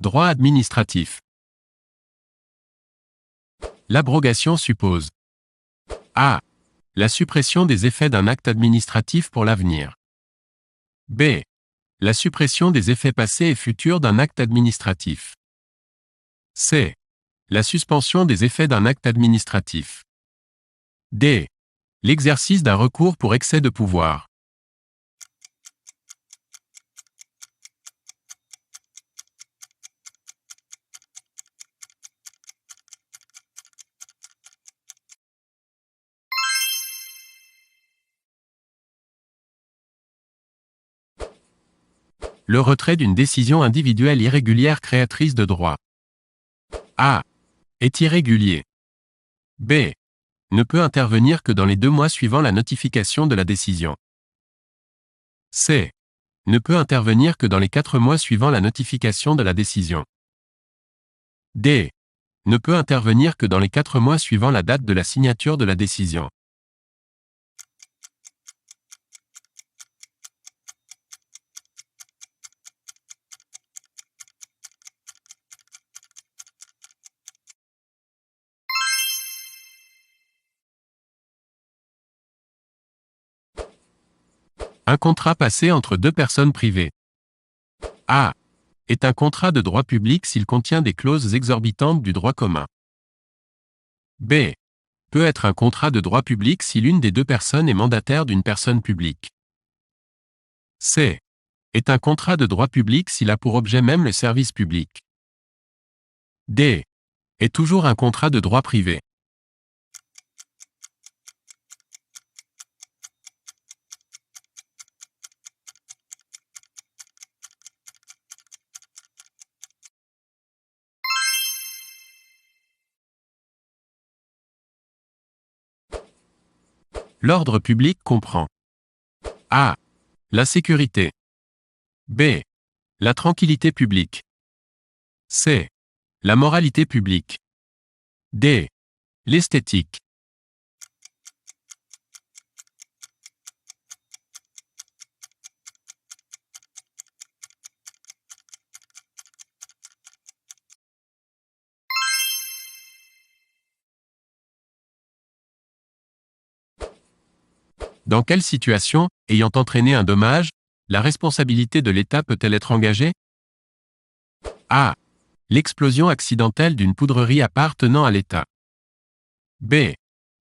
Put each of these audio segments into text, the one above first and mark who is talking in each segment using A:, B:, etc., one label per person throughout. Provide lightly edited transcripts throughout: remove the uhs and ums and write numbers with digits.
A: Droit administratif. L'abrogation suppose A. La suppression des effets d'un acte administratif pour l'avenir. B. La suppression des effets passés et futurs d'un acte administratif. C. La suspension des effets d'un acte administratif. D. L'exercice d'un recours pour excès de pouvoir. Le retrait d'une décision individuelle irrégulière créatrice de droit. A. Est irrégulier. B. Ne peut intervenir que dans les 2 mois suivant la notification de la décision. C. Ne peut intervenir que dans les 4 mois suivant la notification de la décision. D. Ne peut intervenir que dans les 4 mois suivant la date de la signature de la décision. Un contrat passé entre 2 personnes privées. A. Est un contrat de droit public s'il contient des clauses exorbitantes du droit commun. B. Peut être un contrat de droit public si l'une des 2 personnes est mandataire d'une personne publique. C. Est un contrat de droit public s'il a pour objet même le service public. D. Est toujours un contrat de droit privé. L'ordre public comprend A. La sécurité. B. La tranquillité publique. C. La moralité publique. D. L'esthétique. Dans quelle situation, ayant entraîné un dommage, la responsabilité de l'État peut-elle être engagée? A. L'explosion accidentelle d'une poudrerie appartenant à l'État. B.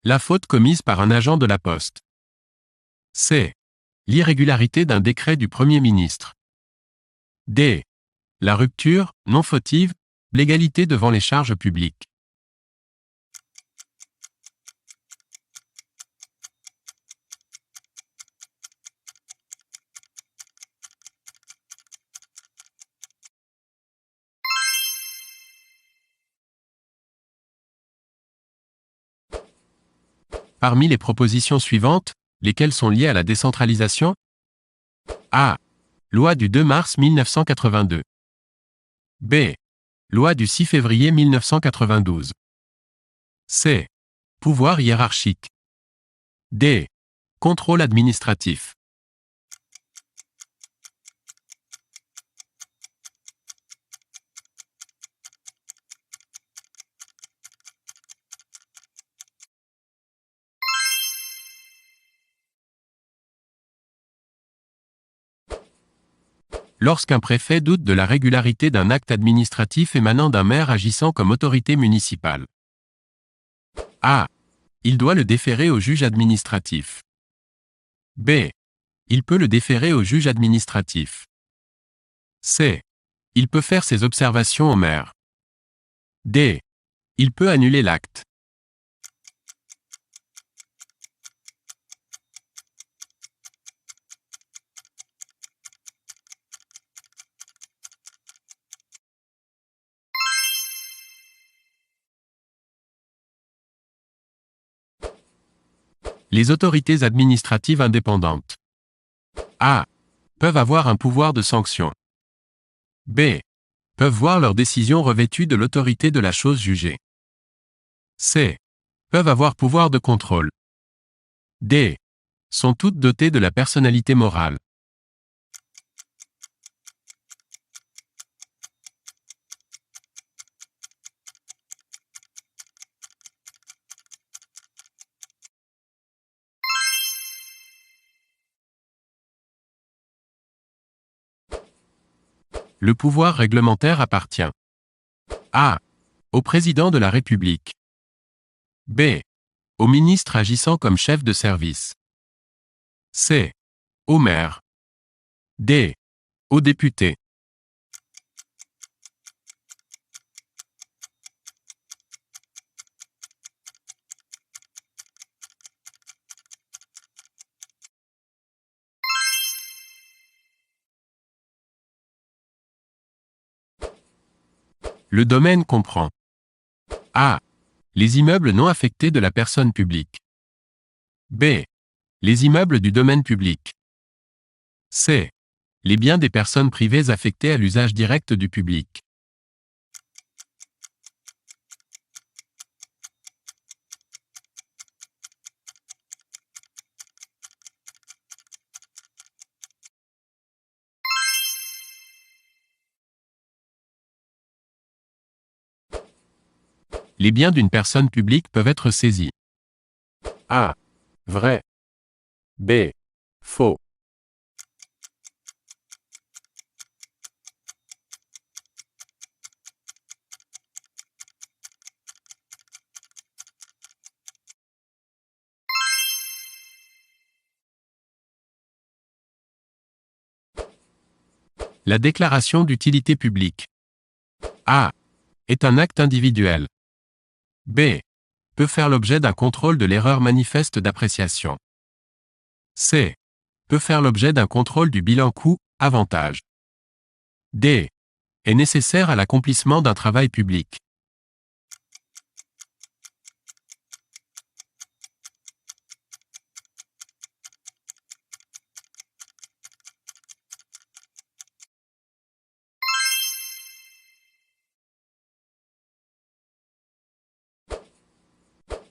A: La faute commise par un agent de la Poste. C. L'irrégularité d'un décret du Premier ministre. D. La rupture, non fautive, l'égalité devant les charges publiques. Parmi les propositions suivantes, lesquelles sont liées à la décentralisation? A. Loi du 2 mars 1982. B. Loi du 6 février 1992. C. Pouvoir hiérarchique. D. Contrôle administratif. Lorsqu'un préfet doute de la régularité d'un acte administratif émanant d'un maire agissant comme autorité municipale. A. Il doit le déférer au juge administratif. B. Il peut le déférer au juge administratif. C. Il peut faire ses observations au maire. D. Il peut annuler l'acte. Les autorités administratives indépendantes. A. Peuvent avoir un pouvoir de sanction. B. Peuvent voir leurs décisions revêtues de l'autorité de la chose jugée. C. Peuvent avoir pouvoir de contrôle. D. Sont toutes dotées de la personnalité morale. Le pouvoir réglementaire appartient A. Au président de la République. B. Au ministre agissant comme chef de service. C. Au maire. D. Au député. Le domaine comprend A. Les immeubles non affectés de la personne publique. B. Les immeubles du domaine public. C. Les biens des personnes privées affectés à l'usage direct du public. Les biens d'une personne publique peuvent être saisis. A. Vrai. B. Faux. La déclaration d'utilité publique. A. Est un acte individuel. B. Peut faire l'objet d'un contrôle de l'erreur manifeste d'appréciation. C. Peut faire l'objet d'un contrôle du bilan coût-avantage. D. Est nécessaire à l'accomplissement d'un travail public.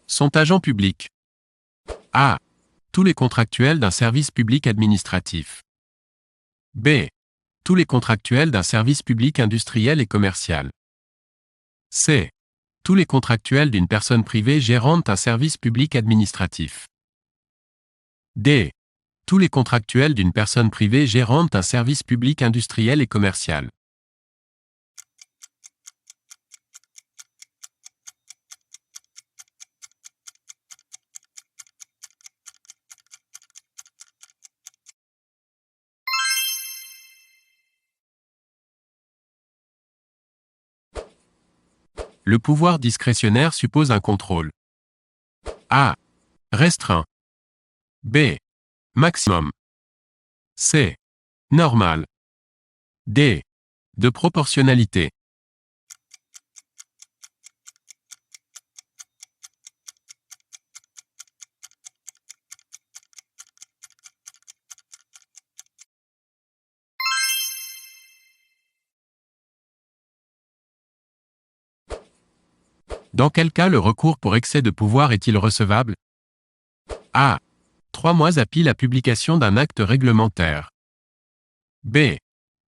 A: Sont agents publics. A. Tous les contractuels d'un service public administratif. B. Tous les contractuels d'un service public industriel et commercial. C. Tous les contractuels d'une personne privée gérant un service public administratif. D. Tous les contractuels d'une personne privée gérant un service public industriel et commercial. Le pouvoir discrétionnaire suppose un contrôle. A. Restreint. B. Maximum. C. Normal. D. De proportionnalité. Dans quel cas le recours pour excès de pouvoir est-il recevable? A. 3 mois après la publication d'un acte réglementaire. B.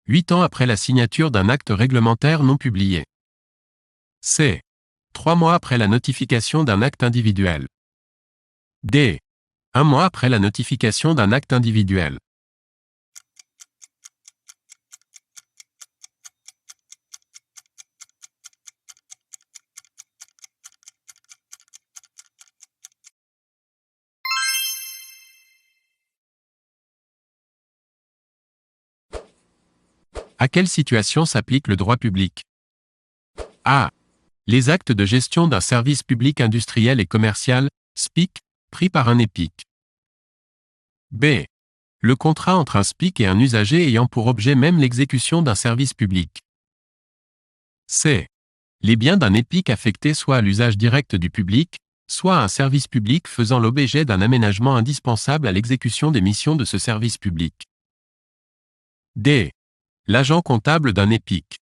A: 8 ans après la signature d'un acte réglementaire non publié. C. 3 mois après la notification d'un acte individuel. D. 1 mois après la notification d'un acte individuel. À quelle situation s'applique le droit public? A. Les actes de gestion d'un service public industriel et commercial, SPIC, pris par un EPIC. B. Le contrat entre un SPIC et un usager ayant pour objet même l'exécution d'un service public. C. Les biens d'un EPIC affectés soit à l'usage direct du public, soit à un service public faisant l'objet d'un aménagement indispensable à l'exécution des missions de ce service public. D. L'agent comptable d'un EPIC.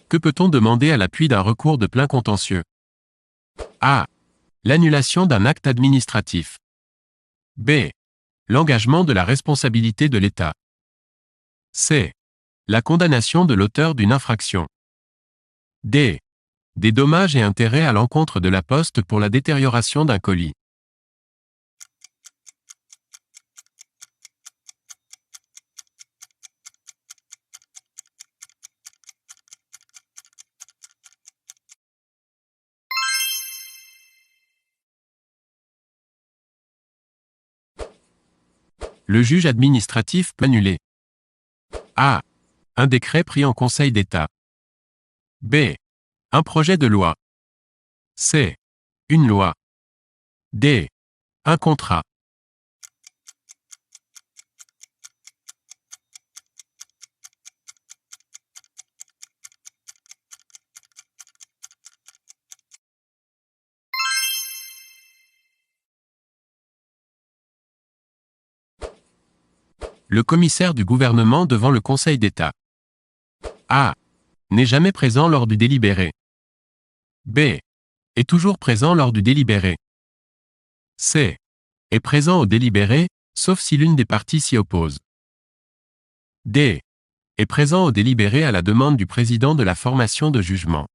A: Que peut-on demander à l'appui d'un recours de plein contentieux? A. L'annulation d'un acte administratif. B. L'engagement de la responsabilité de l'État. C. La condamnation de l'auteur d'une infraction. D. Des dommages et intérêts à l'encontre de la Poste pour la détérioration d'un colis. Le juge administratif peut annuler. A. Un décret pris en Conseil d'État. B. Un projet de loi. C. Une loi. D. Un contrat. Le commissaire du gouvernement devant le Conseil d'État. A. N'est jamais présent lors du délibéré. B. Est toujours présent lors du délibéré. C. Est présent au délibéré, sauf si l'une des parties s'y oppose. D. Est présent au délibéré à la demande du président de la formation de jugement.